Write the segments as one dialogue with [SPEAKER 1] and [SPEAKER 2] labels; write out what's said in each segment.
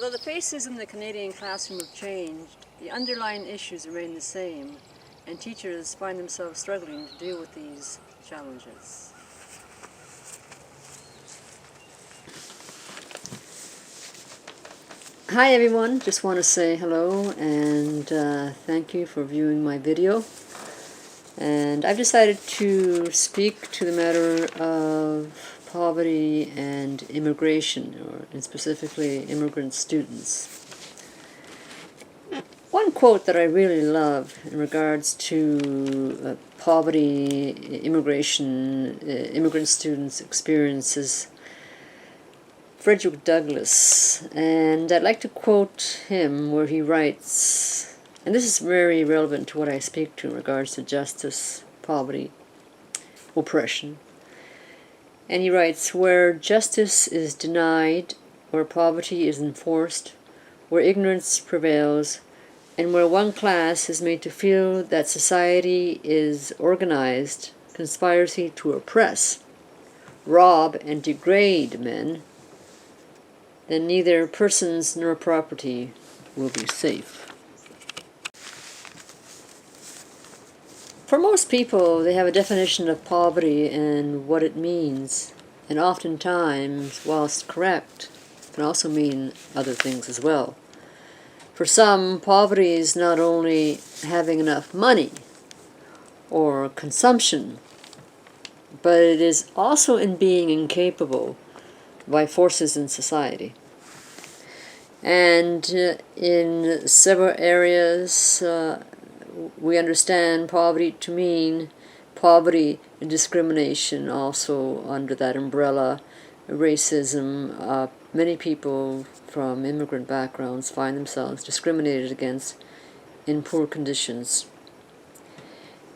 [SPEAKER 1] Although the faces in the Canadian classroom have changed, the underlying issues remain the same, and teachers find themselves struggling to deal with these challenges. Hi everyone, just want to say hello and thank you for viewing my video. And I've decided to speak to the matter of poverty and immigration, and specifically immigrant students. One quote that I really love in regards to poverty, immigration, immigrant students' experiences, Frederick Douglass, and I'd like to quote him where he writes, and this is very relevant to what I speak to in regards to justice, poverty, oppression. And he writes, "Where justice is denied, where poverty is enforced, where ignorance prevails, and where one class is made to feel that society is organized conspiracy to oppress, rob, and degrade men, then neither persons nor property will be safe." For most people, they have a definition of poverty and what it means, and oftentimes, whilst correct, can also mean other things as well. For some, poverty is not only having enough money or consumption, but it is also in being incapable by forces in society. And in several areas, we understand poverty to mean poverty and discrimination also under that umbrella, racism. Many people from immigrant backgrounds find themselves discriminated against in poor conditions.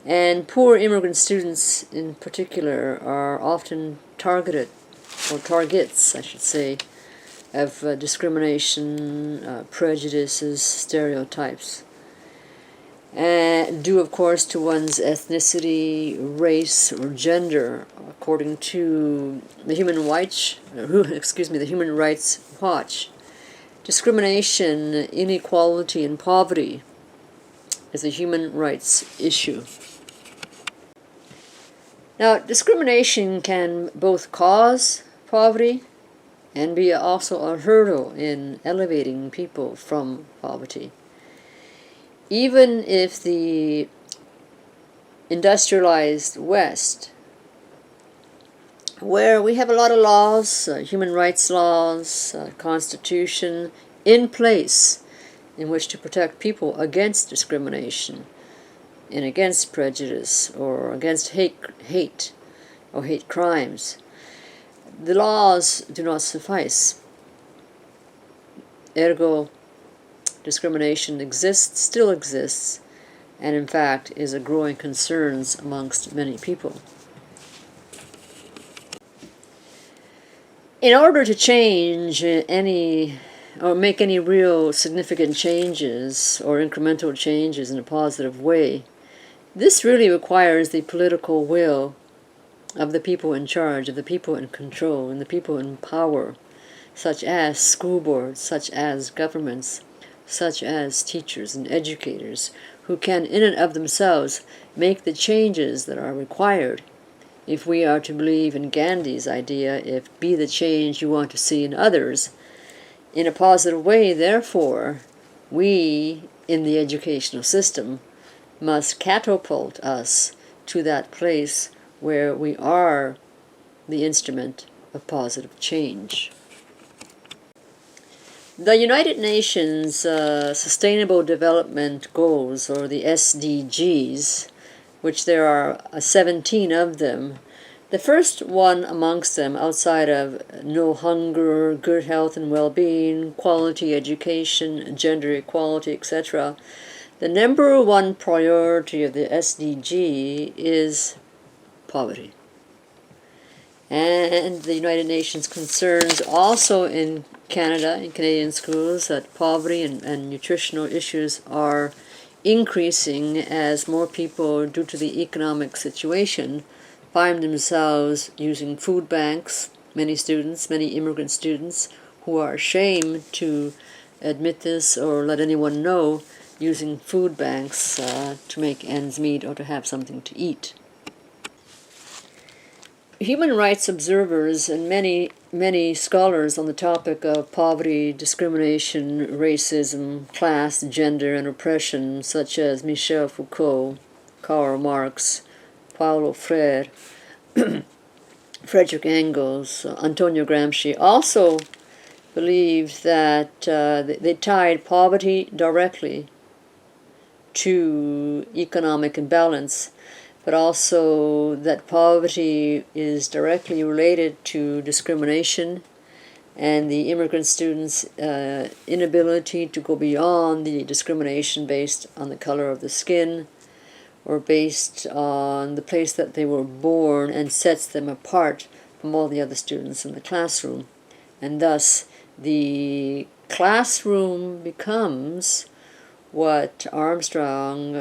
[SPEAKER 1] And poor immigrant students in particular are often targeted, or targets, I should say, of discrimination, prejudices, stereotypes. Due, of course, to one's ethnicity, race, or gender, according to the Human Rights Watch. Discrimination, inequality, and poverty is a human rights issue. Now, discrimination can both cause poverty and be also a hurdle in elevating people from poverty. Even if the industrialized West, where we have a lot of laws, human rights laws, constitution in place in which to protect people against discrimination and against prejudice or against hate or hate crimes, the laws do not suffice. Ergo, discrimination still exists, and in fact is a growing concern amongst many people. In order to change or make any real significant changes or incremental changes in a positive way, this really requires the political will of the people in charge, of the people in control, and the people in power, such as school boards, such as governments, such as teachers and educators, who can in and of themselves make the changes that are required. If we are to believe in Gandhi's idea, be the change you want to see in others, in a positive way, therefore, we in the educational system must catapult us to that place where we are the instrument of positive change. The United Nations Sustainable Development Goals, or the SDGs, which there are 17 of them, the first one amongst them, outside of no hunger, good health and well-being, quality education, gender equality, etc., the number one priority of the SDG is poverty. And the United Nations concerns also in Canada, in Canadian schools, that poverty and nutritional issues are increasing as more people, due to the economic situation, find themselves using food banks. Many students, many immigrant students, who are ashamed to admit this or let anyone know using food banks to make ends meet or to have something to eat. Human rights observers and many scholars on the topic of poverty, discrimination, racism, class, gender, and oppression, such as Michel Foucault, Karl Marx, Paulo Freire, Frederick Engels, Antonio Gramsci, also believed that they tied poverty directly to economic imbalance, but also that poverty is directly related to discrimination and the immigrant students' inability to go beyond the discrimination based on the color of the skin or based on the place that they were born and sets them apart from all the other students in the classroom. And thus, the classroom becomes what Armstrong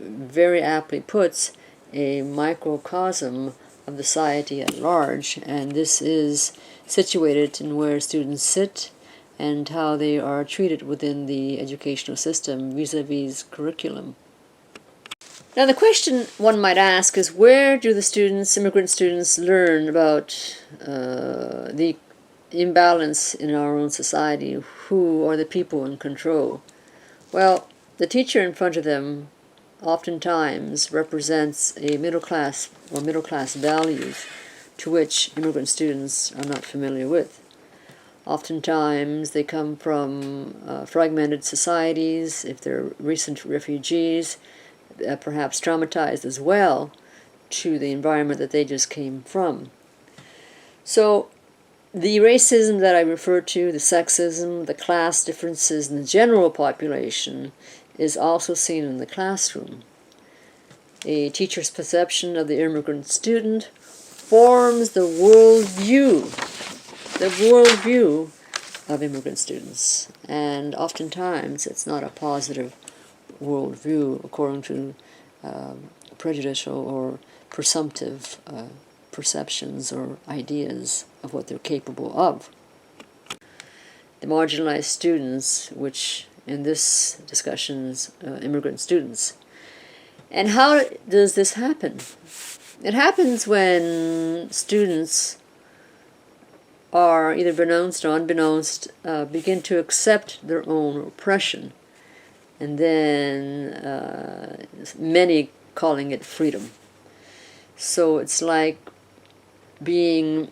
[SPEAKER 1] very aptly puts, a microcosm of the society at large, and this is situated in where students sit and how they are treated within the educational system vis-a-vis curriculum. Now the question one might ask is, where do the students, immigrant students, learn about the imbalance in our own society? Who are the people in control? Well, the teacher in front of them oftentimes represents a middle class or middle class values to which immigrant students are not familiar with. Oftentimes they come from fragmented societies. If they're recent refugees, perhaps traumatized as well to the environment that they just came from. So the racism that I referred to, the sexism, the class differences in the general population is also seen in the classroom. A teacher's perception of the immigrant student forms the worldview of immigrant students. And oftentimes it's not a positive worldview according to prejudicial or presumptive perceptions or ideas of what they're capable of. The marginalized students, which in this discussion is immigrant students. And how does this happen? It happens when students are either beknownst or unbeknownst begin to accept their own oppression, and then many calling it freedom. So it's like being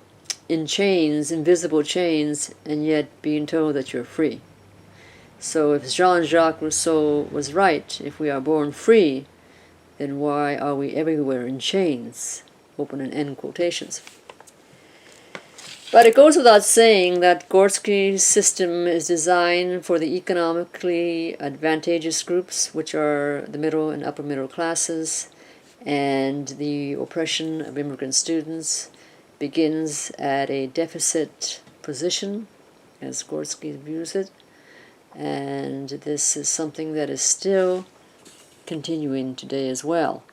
[SPEAKER 1] in chains, invisible chains, and yet being told that you're free. So if Jean-Jacques Rousseau was right, if we are born free, then why are we everywhere in chains? Open and end quotations. But it goes without saying that Gorski's system is designed for the economically advantageous groups, which are the middle and upper middle classes, and the oppression of immigrant students begins at a deficit position, as Gorski views it, and this is something that is still continuing today as well.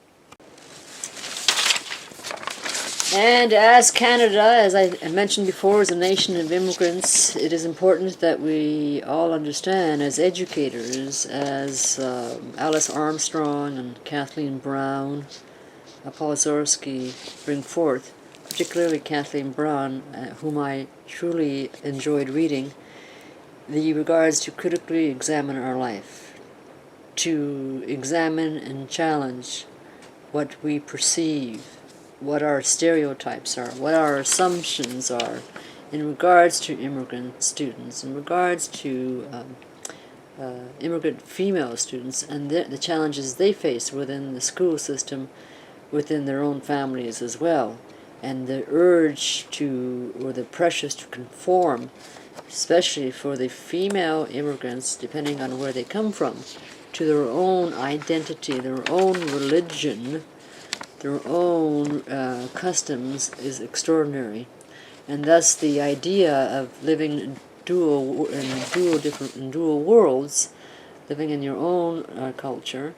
[SPEAKER 1] And as Canada, as I mentioned before, is a nation of immigrants, it is important that we all understand as educators, as Alice Armstrong and Kathleen Brown, Paul Zorski bring forth, particularly Kathleen Brown, whom I truly enjoyed reading, the regards to critically examine our life, to examine and challenge what we perceive, what our stereotypes are, what our assumptions are in regards to immigrant students, in regards to immigrant female students, and the challenges they face within the school system, within their own families as well, and the urge to, or the pressures to conform, especially for the female immigrants, depending on where they come from, to their own identity, their own religion, their own customs is extraordinary. And thus the idea of living in dual worlds, living in your own culture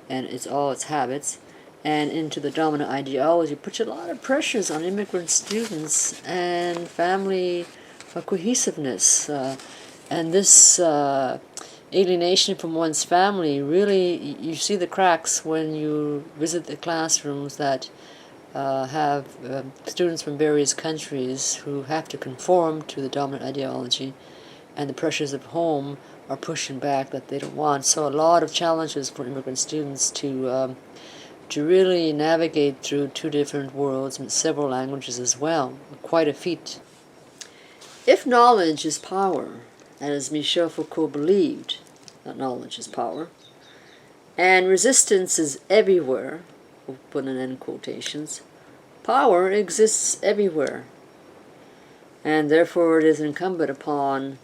[SPEAKER 1] and all its habits, and into the dominant ideology puts a lot of pressures on immigrant students and family cohesiveness. And this alienation from one's family, really, you see the cracks when you visit the classrooms that have students from various countries who have to conform to the dominant ideology, and the pressures of home are pushing back that they don't want. So a lot of challenges for immigrant students to really navigate through two different worlds and several languages as well. Quite a feat. If knowledge is power, as Michel Foucault believed that knowledge is power, and resistance is everywhere, we'll put in end quotations, power exists everywhere. And therefore it is incumbent upon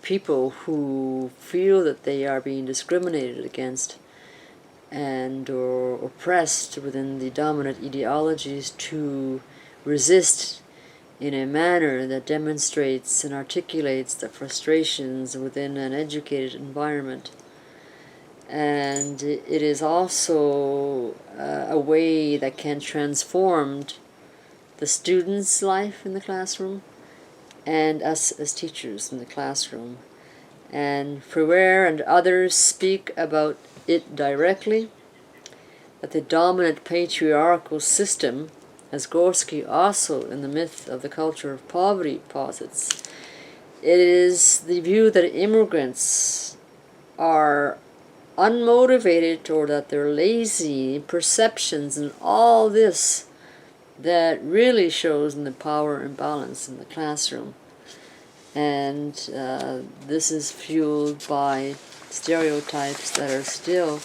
[SPEAKER 1] people who feel that they are being discriminated against and or oppressed within the dominant ideologies to resist in a manner that demonstrates and articulates the frustrations within an educated environment. And it is also a way that can transform the student's life in the classroom and us as teachers in the classroom. And Freire and others speak about it directly, that the dominant patriarchal system, as Gorski also in the myth of the culture of poverty posits, it is the view that immigrants are unmotivated or that they're lazy, perceptions and all this that really shows in the power imbalance in the classroom. And this is fueled by stereotypes that are still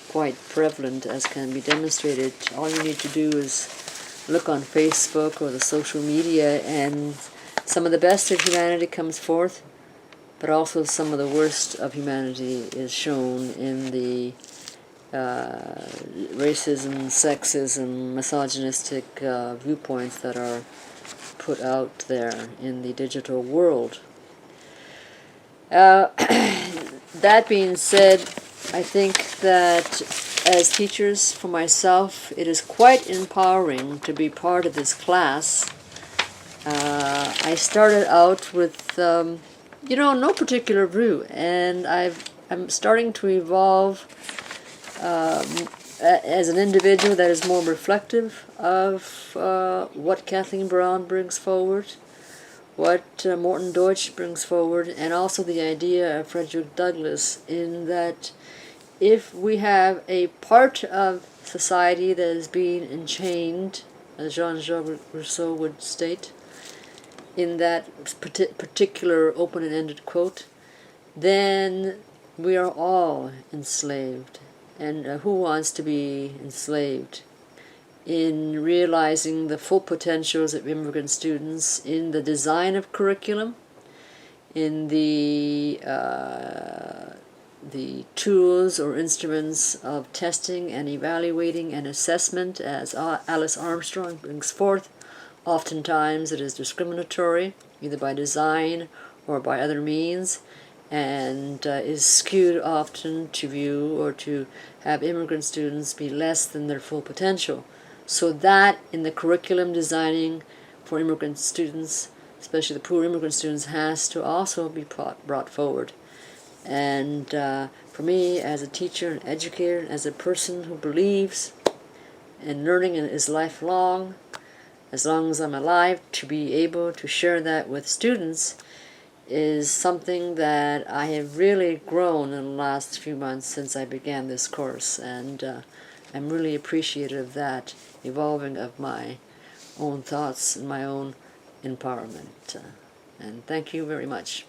[SPEAKER 1] quite prevalent, as can be demonstrated. All you need to do is look on Facebook or the social media, and some of the best of humanity comes forth, but also some of the worst of humanity is shown in the racism, sexism, misogynistic viewpoints that are put out there in the digital world. That being said, I think that as teachers, for myself, it is quite empowering to be part of this class. I started out with, no particular view, and I'm starting to evolve as an individual that is more reflective of what Kathleen Brown brings forward, what Morton Deutsch brings forward, and also the idea of Frederick Douglass, in that if we have a part of society that is being enchained, as Jean-Jacques Rousseau would state, in that particular open and ended quote, then we are all enslaved. And who wants to be enslaved? In realizing the full potentials of immigrant students in the design of curriculum, in the tools or instruments of testing and evaluating and assessment, as Alice Armstrong brings forth. Oftentimes it is discriminatory, either by design or by other means, and is skewed often to view or to have immigrant students be less than their full potential. So that in the curriculum designing for immigrant students, especially the poor immigrant students, has to also be brought forward. And for me, as a teacher and educator, as a person who believes in learning is lifelong, as long as I'm alive, to be able to share that with students is something that I have really grown in the last few months since I began this course, and I'm really appreciative of that evolving of my own thoughts and my own empowerment. And thank you very much.